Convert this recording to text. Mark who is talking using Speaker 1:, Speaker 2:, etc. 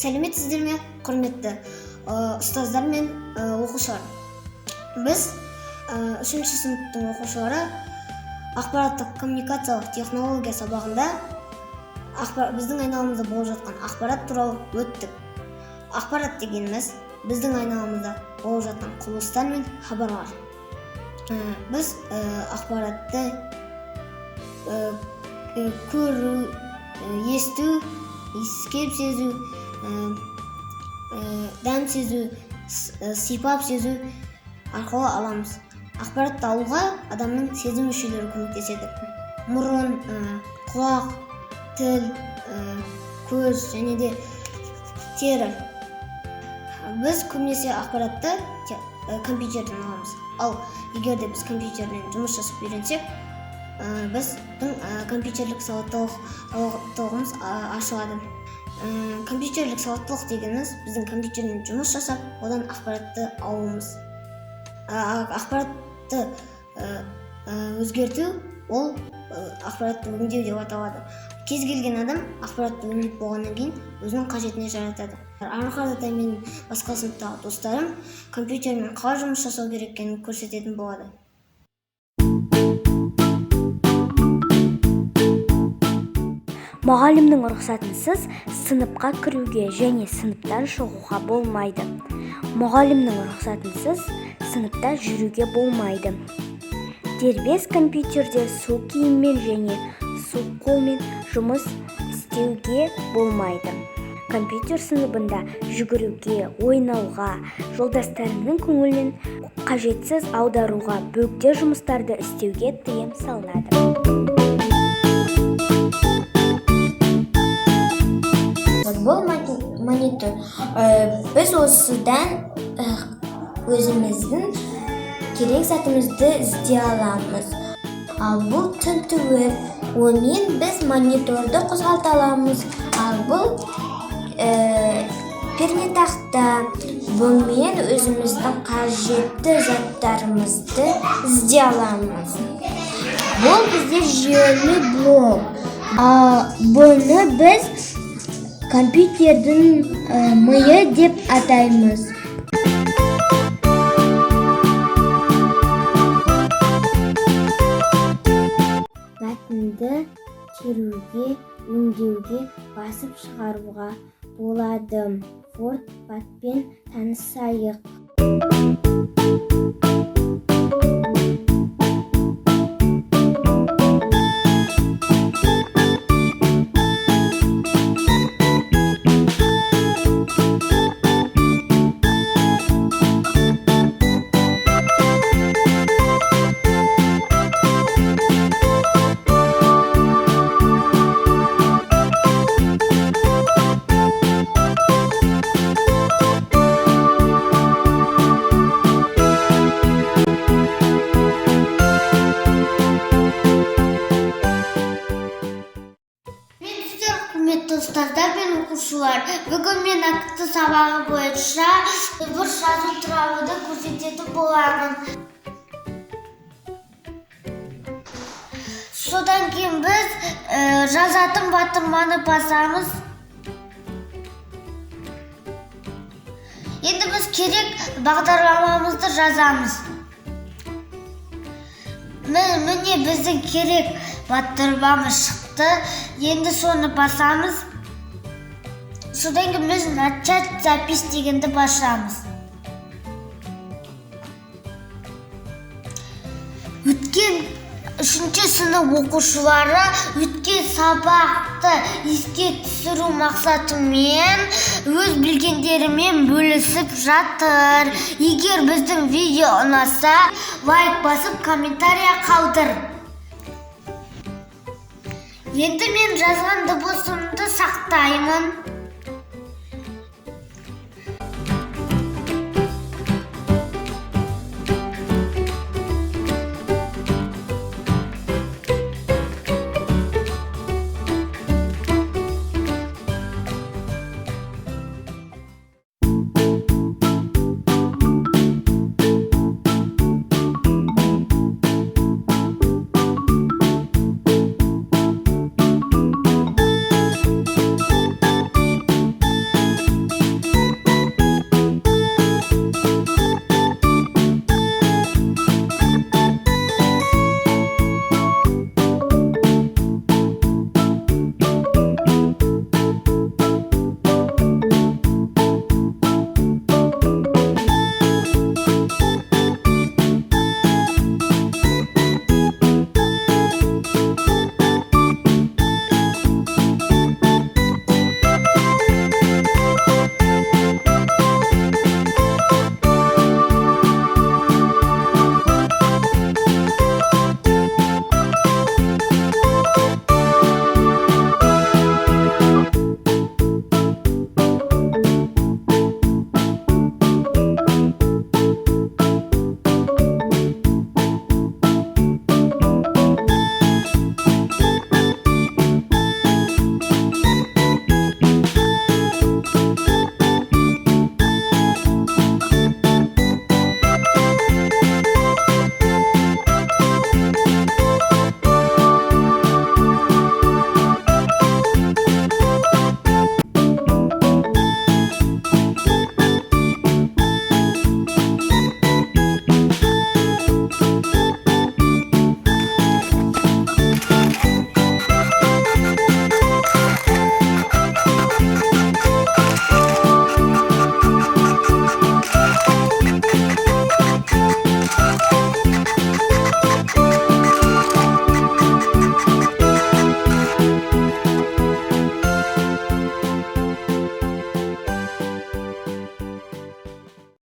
Speaker 1: Сәлеметсіздер ме, құрметті ұстаздар мен оқушылар. Біз 3-ші сыныптың оқушылары ақпараттық коммуникациялық технология сабағында біздің айналамызда болып жатқан ақпарат туралы өттік. Ақпарат дегеніміз біздің айналамызда болып жатқан құбылыстар мен хабарлар. Біз ақпаратты көру, есту, иіскеп сезу, дәм сезу, сипап сезу арқылы аламыз. Ақпаратты алуға адамның сезім мүшелері көмектеседі. Мұрын, құлақ, тіл, көз және де тері. Біз көбінесе ақпаратты компьютерден аламыз. Ал егер де біз компьютерден жұмыс жасап үйренсек, біздің компьютерлік сауаттылығымыз ашылады. Компьютерлік сауаттылық дегеніміз біздің компьютермен жұмыс жасап, одан ақпаратты алуымыз. Ақпаратты өзгерту, ол ақпаратты өңдеу деп аталады. Кез келген адам ақпаратты өңдеп болғаннан кейін өзінің қажетіне жаратады. Ары қаратай менің басқа сыныптағы достарым компьютермен қалай жұмыс жасау керек екенін көрсететін болады.
Speaker 2: Мұғалімнің рұқсатынсыз сыныпқа кіруге және сыныптан шығуға болмайды. Мұғалімнің рұқсатынсыз сыныпта жүруге болмайды. Дербес компьютерде су киіммен және су қолмен жұмыс істеуге болмайды. Компьютер сыныбында жүгіруге, ойнауға, жолдастарының көңілін қажетсіз аударуға, бөгде жұмыстарды істеуге тыйым салынады.
Speaker 3: Бұл монитор. Біз осыдан өзіміздің керек затымызды іздей аламыз. Ал бұл тінтуі. Онымен біз мониторды қозғалта аламыз. Ал бұл пернетақта. Бұнымен өзіміздің қажетті заттарымызды іздей аламыз. Бұл бізде жүйелі блок. Бұны біз компьютердің миы деп атаймыз. Мәтінді теруге, өңдеуге, басып шығаруға болады. Форматпен танысайық.
Speaker 1: Ұстаздар мен оқушылар, бүгін мен акты сабағы бойынша бір жазу туралы көрсететін боламын. Содан кейін біз жазатын батырманы басамыз. Енді біз керек бағдарламамызды жазамыз. Міне біздің керек батырмамыз шықты. Енді соны басамыз. Содан кейін біз начать запись дегенді басамыз. Өткен 3-ші сынып оқушылары өткен сабақты еске түсіру мақсатымен өз білгендерімен бөлісіп жатыр. Егер біздің видео ұнаса, лайк басып, комментария қалдыр. Енді мен жазған дыбысымды сақтаймын.